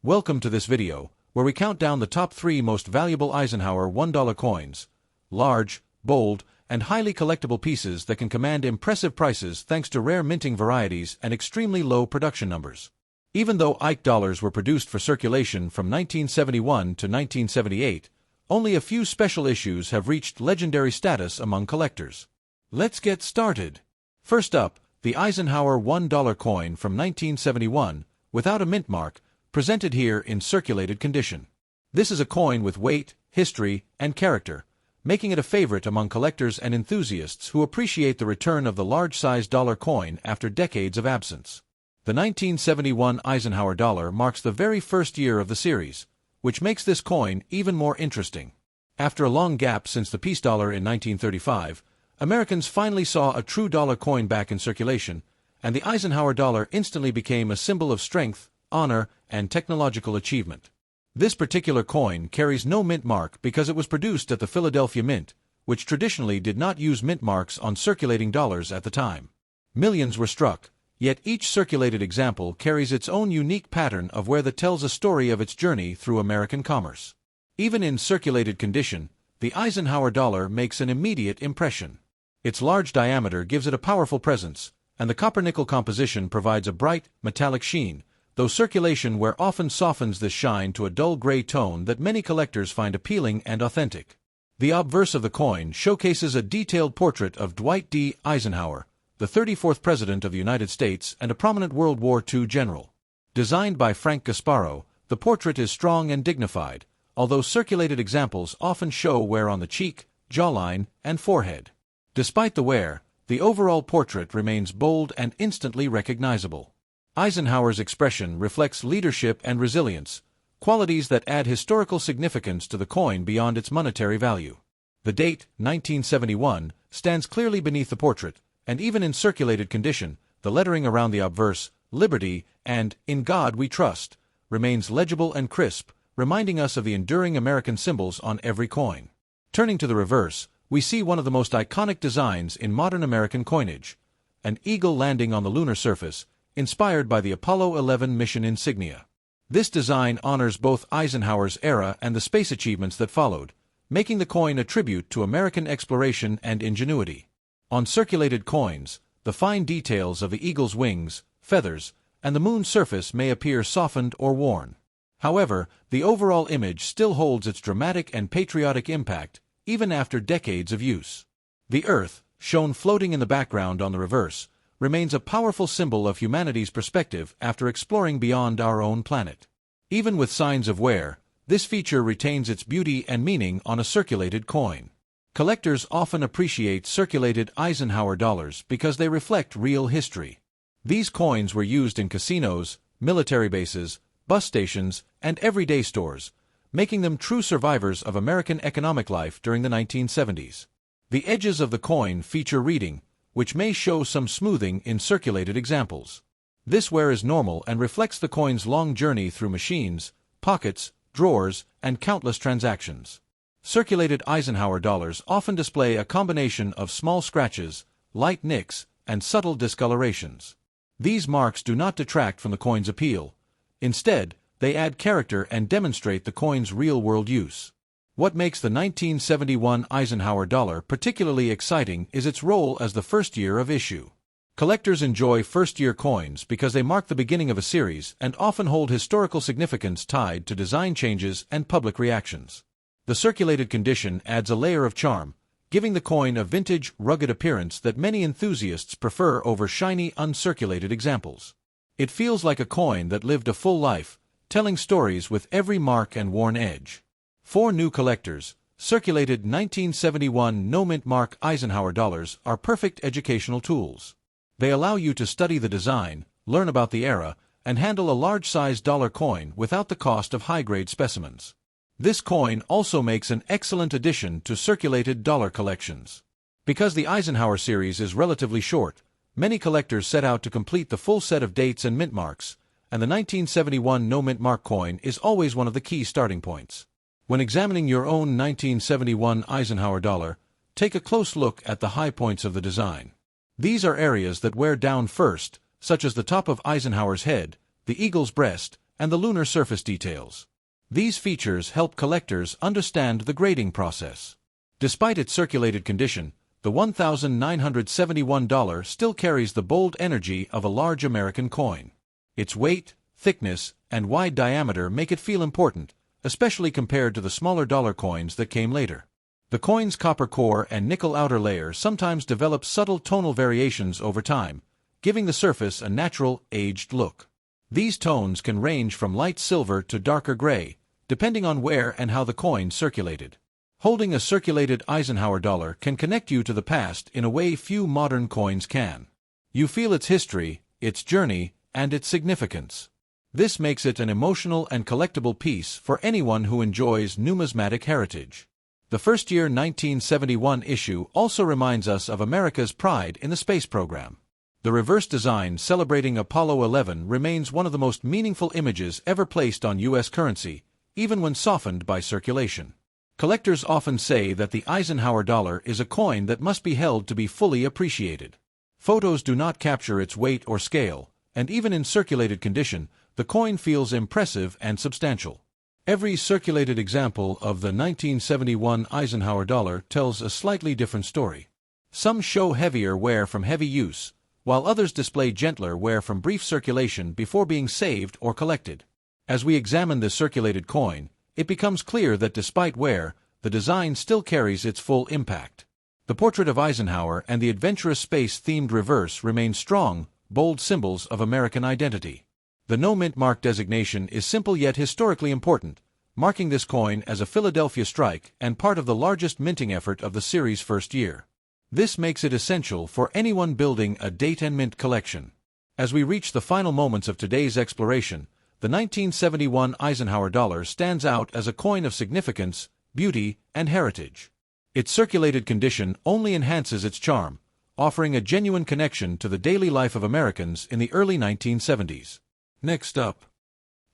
Welcome to this video, where we count down the top 3 most valuable Eisenhower $1 coins. Large, bold, and highly collectible pieces that can command impressive prices thanks to rare minting varieties and extremely low production numbers. Even though Ike dollars were produced for circulation from 1971 to 1978, only a few special issues have reached legendary status among collectors. Let's get started. First up, the Eisenhower $1 coin from 1971, without a mint mark, presented here in circulated condition. This is a coin with weight, history, and character, making it a favorite among collectors and enthusiasts who appreciate the return of the large-sized dollar coin after decades of absence. The 1971 Eisenhower dollar marks the very first year of the series, which makes this coin even more interesting. After a long gap since the peace dollar in 1935, Americans finally saw a true dollar coin back in circulation, and the Eisenhower dollar instantly became a symbol of strength, honor, and technological achievement. This particular coin carries no mint mark because it was produced at the Philadelphia Mint, which traditionally did not use mint marks on circulating dollars at the time. Millions were struck, yet each circulated example carries its own unique pattern of where that tells a story of its journey through American commerce. Even in circulated condition, the Eisenhower dollar makes an immediate impression. Its large diameter gives it a powerful presence, and the copper-nickel composition provides a bright, metallic sheen, though circulation wear often softens this shine to a dull gray tone that many collectors find appealing and authentic. The obverse of the coin showcases a detailed portrait of Dwight D. Eisenhower, the 34th President of the United States and a prominent World War II general. Designed by Frank Gasparo, the portrait is strong and dignified, although circulated examples often show wear on the cheek, jawline, and forehead. Despite the wear, the overall portrait remains bold and instantly recognizable. Eisenhower's expression reflects leadership and resilience, qualities that add historical significance to the coin beyond its monetary value. The date, 1971, stands clearly beneath the portrait, and even in circulated condition, the lettering around the obverse, Liberty, and In God We Trust, remains legible and crisp, reminding us of the enduring American symbols on every coin. Turning to the reverse, we see one of the most iconic designs in modern American coinage, an eagle landing on the lunar surface, inspired by the Apollo 11 mission insignia. This design honors both Eisenhower's era and the space achievements that followed, making the coin a tribute to American exploration and ingenuity. On circulated coins, the fine details of the eagle's wings, feathers, and the moon's surface may appear softened or worn. However, the overall image still holds its dramatic and patriotic impact, even after decades of use. The Earth, shown floating in the background on the reverse, remains a powerful symbol of humanity's perspective after exploring beyond our own planet. Even with signs of wear, this feature retains its beauty and meaning on a circulated coin. Collectors often appreciate circulated Eisenhower dollars because they reflect real history. These coins were used in casinos, military bases, bus stations, and everyday stores, making them true survivors of American economic life during the 1970s. The edges of the coin feature reading, which may show some smoothing in circulated examples. This wear is normal and reflects the coin's long journey through machines, pockets, drawers, and countless transactions. Circulated Eisenhower dollars often display a combination of small scratches, light nicks, and subtle discolorations. These marks do not detract from the coin's appeal. Instead, they add character and demonstrate the coin's real-world use. What makes the 1971 Eisenhower dollar particularly exciting is its role as the first year of issue. Collectors enjoy first-year coins because they mark the beginning of a series and often hold historical significance tied to design changes and public reactions. The circulated condition adds a layer of charm, giving the coin a vintage, rugged appearance that many enthusiasts prefer over shiny, uncirculated examples. It feels like a coin that lived a full life, telling stories with every mark and worn edge. For new collectors, circulated 1971 no-mint mark Eisenhower dollars are perfect educational tools. They allow you to study the design, learn about the era, and handle a large-sized dollar coin without the cost of high-grade specimens. This coin also makes an excellent addition to circulated dollar collections. Because the Eisenhower series is relatively short, many collectors set out to complete the full set of dates and mint marks, and the 1971 no-mint mark coin is always one of the key starting points. When examining your own 1971 Eisenhower dollar, take a close look at the high points of the design. These are areas that wear down first, such as the top of Eisenhower's head, the eagle's breast, and the lunar surface details. These features help collectors understand the grading process. Despite its circulated condition, the $1,971 still carries the bold energy of a large American coin. Its weight, thickness, and wide diameter make it feel important, especially compared to the smaller dollar coins that came later. The coin's copper core and nickel outer layer sometimes develop subtle tonal variations over time, giving the surface a natural, aged look. These tones can range from light silver to darker gray, depending on where and how the coin circulated. Holding a circulated Eisenhower dollar can connect you to the past in a way few modern coins can. You feel its history, its journey, and its significance. This makes it an emotional and collectible piece for anyone who enjoys numismatic heritage. The first-year 1971 issue also reminds us of America's pride in the space program. The reverse design celebrating Apollo 11 remains one of the most meaningful images ever placed on U.S. currency, even when softened by circulation. Collectors often say that the Eisenhower dollar is a coin that must be held to be fully appreciated. Photos do not capture its weight or scale, and even in circulated condition, the coin feels impressive and substantial. Every circulated example of the 1971 Eisenhower dollar tells a slightly different story. Some show heavier wear from heavy use, while others display gentler wear from brief circulation before being saved or collected. As we examine this circulated coin, it becomes clear that despite wear, the design still carries its full impact. The portrait of Eisenhower and the adventurous space-themed reverse remain strong, bold symbols of American identity. The no mint mark designation is simple yet historically important, marking this coin as a Philadelphia strike and part of the largest minting effort of the series' first year. This makes it essential for anyone building a date and mint collection. As we reach the final moments of today's exploration, the 1971 Eisenhower dollar stands out as a coin of significance, beauty, and heritage. Its circulated condition only enhances its charm, offering a genuine connection to the daily life of Americans in the early 1970s. Next up.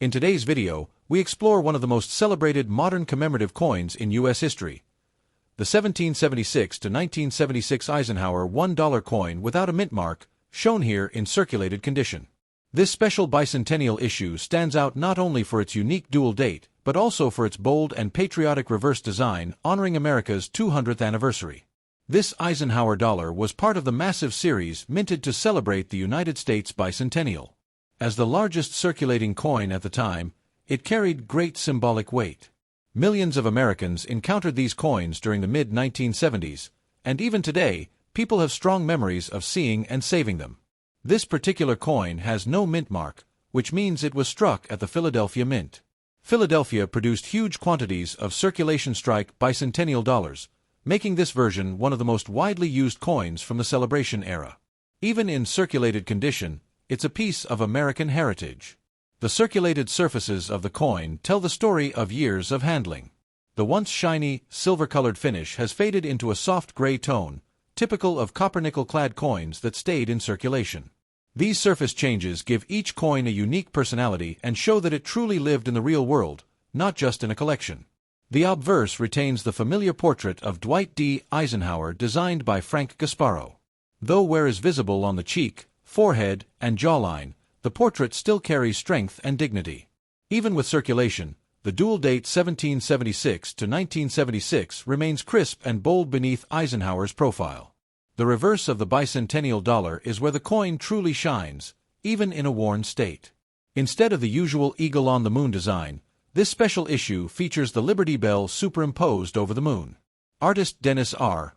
In today's video, we explore one of the most celebrated modern commemorative coins in U.S. history, the 1776 to 1976 Eisenhower $1 coin without a mint mark, shown here in circulated condition. This special bicentennial issue stands out not only for its unique dual date, but also for its bold and patriotic reverse design honoring America's 200th anniversary. This Eisenhower dollar was part of the massive series minted to celebrate the United States bicentennial. As the largest circulating coin at the time, it carried great symbolic weight. Millions of Americans encountered these coins during the mid-1970s, and even today, people have strong memories of seeing and saving them. This particular coin has no mint mark, which means it was struck at the Philadelphia Mint. Philadelphia produced huge quantities of circulation strike bicentennial dollars, making this version one of the most widely used coins from the celebration era. Even in circulated condition, it's a piece of American heritage. The circulated surfaces of the coin tell the story of years of handling. The once shiny, silver-colored finish has faded into a soft gray tone, typical of copper-nickel-clad coins that stayed in circulation. These surface changes give each coin a unique personality and show that it truly lived in the real world, not just in a collection. The obverse retains the familiar portrait of Dwight D. Eisenhower designed by Frank Gasparo. Though wear is visible on the cheek, forehead, and jawline, the portrait still carries strength and dignity. Even with circulation, the dual date 1776 to 1976 remains crisp and bold beneath Eisenhower's profile. The reverse of the bicentennial dollar is where the coin truly shines, even in a worn state. Instead of the usual eagle-on-the-moon design, this special issue features the Liberty Bell superimposed over the moon. Artist Dennis R.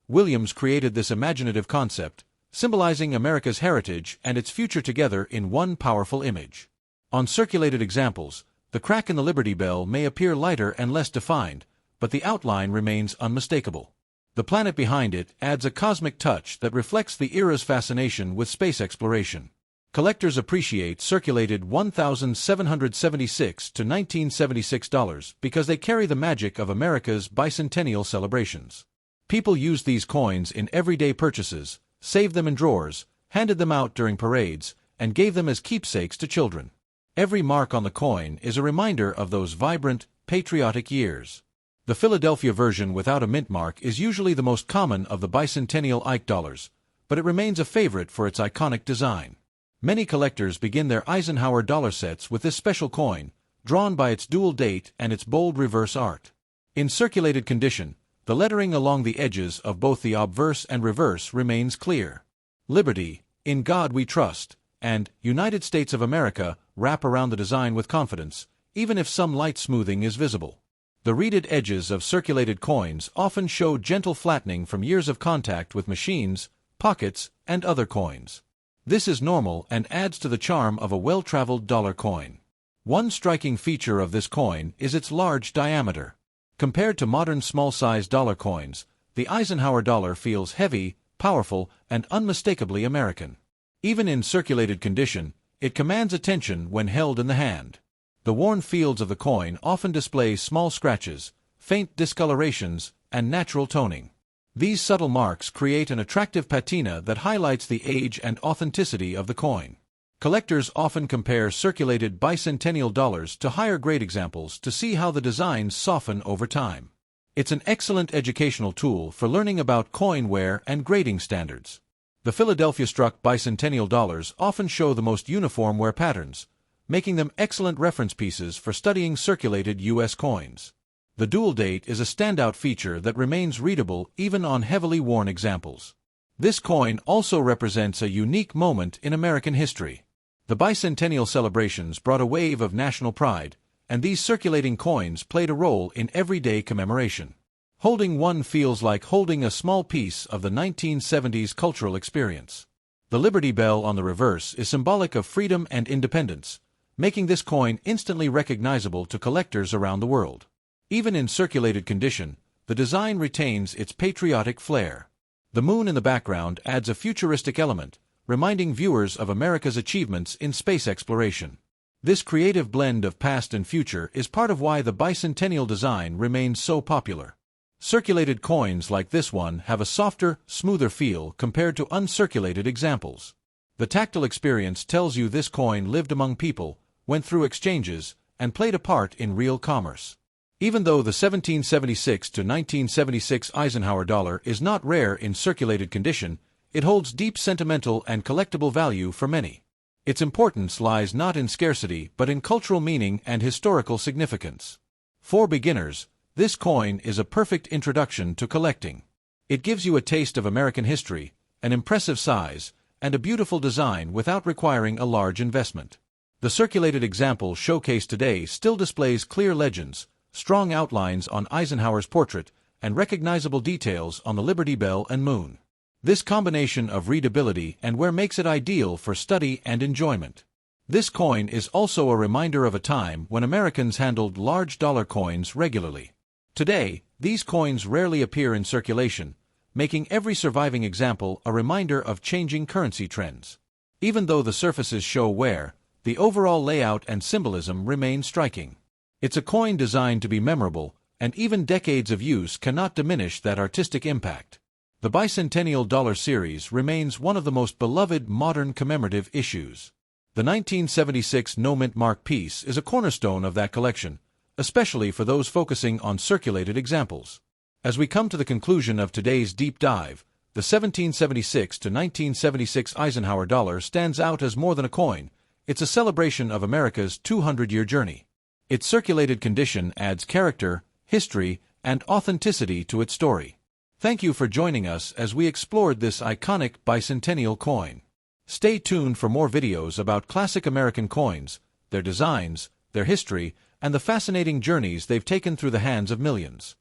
Williams created this imaginative concept, symbolizing America's heritage and its future together in one powerful image. On circulated examples, the crack in the Liberty Bell may appear lighter and less defined, but the outline remains unmistakable. The planet behind it adds a cosmic touch that reflects the era's fascination with space exploration. Collectors appreciate circulated $1,776 to $1,976 because they carry the magic of America's bicentennial celebrations. People use these coins in everyday purchases, saved them in drawers, handed them out during parades, and gave them as keepsakes to children. Every mark on the coin is a reminder of those vibrant, patriotic years. The Philadelphia version without a mint mark is usually the most common of the bicentennial Ike dollars, but it remains a favorite for its iconic design. Many collectors begin their Eisenhower dollar sets with this special coin, drawn by its dual date and its bold reverse art. In circulated condition, the lettering along the edges of both the obverse and reverse remains clear. Liberty, In God We Trust, and United States of America wrap around the design with confidence, even if some light smoothing is visible. The reeded edges of circulated coins often show gentle flattening from years of contact with machines, pockets, and other coins. This is normal and adds to the charm of a well-traveled dollar coin. One striking feature of this coin is its large diameter. Compared to modern small-sized dollar coins, the Eisenhower dollar feels heavy, powerful, and unmistakably American. Even in circulated condition, it commands attention when held in the hand. The worn fields of the coin often display small scratches, faint discolorations, and natural toning. These subtle marks create an attractive patina that highlights the age and authenticity of the coin. Collectors often compare circulated bicentennial dollars to higher-grade examples to see how the designs soften over time. It's an excellent educational tool for learning about coin wear and grading standards. The Philadelphia-struck bicentennial dollars often show the most uniform wear patterns, making them excellent reference pieces for studying circulated U.S. coins. The dual date is a standout feature that remains readable even on heavily worn examples. This coin also represents a unique moment in American history. The bicentennial celebrations brought a wave of national pride, and these circulating coins played a role in everyday commemoration. Holding one feels like holding a small piece of the 1970s cultural experience. The Liberty Bell on the reverse is symbolic of freedom and independence, making this coin instantly recognizable to collectors around the world. Even in circulated condition, the design retains its patriotic flair. The moon in the background adds a futuristic element, reminding viewers of America's achievements in space exploration. This creative blend of past and future is part of why the bicentennial design remains so popular. Circulated coins like this one have a softer, smoother feel compared to uncirculated examples. The tactile experience tells you this coin lived among people, went through exchanges, and played a part in real commerce. Even though the 1776 to 1976 Eisenhower dollar is not rare in circulated condition, it holds deep sentimental and collectible value for many. Its importance lies not in scarcity but in cultural meaning and historical significance. For beginners, this coin is a perfect introduction to collecting. It gives you a taste of American history, an impressive size, and a beautiful design without requiring a large investment. The circulated example showcased today still displays clear legends, strong outlines on Eisenhower's portrait, and recognizable details on the Liberty Bell and moon. This combination of readability and wear makes it ideal for study and enjoyment. This coin is also a reminder of a time when Americans handled large dollar coins regularly. Today, these coins rarely appear in circulation, making every surviving example a reminder of changing currency trends. Even though the surfaces show wear, the overall layout and symbolism remain striking. It's a coin designed to be memorable, and even decades of use cannot diminish that artistic impact. The bicentennial dollar series remains one of the most beloved modern commemorative issues. The 1976 no-mint mark piece is a cornerstone of that collection, especially for those focusing on circulated examples. As we come to the conclusion of today's deep dive, the 1776 to 1976 Eisenhower dollar stands out as more than a coin. It's a celebration of America's 200-year journey. Its circulated condition adds character, history, and authenticity to its story. Thank you for joining us as we explored this iconic bicentennial coin. Stay tuned for more videos about classic American coins, their designs, their history, and the fascinating journeys they've taken through the hands of millions.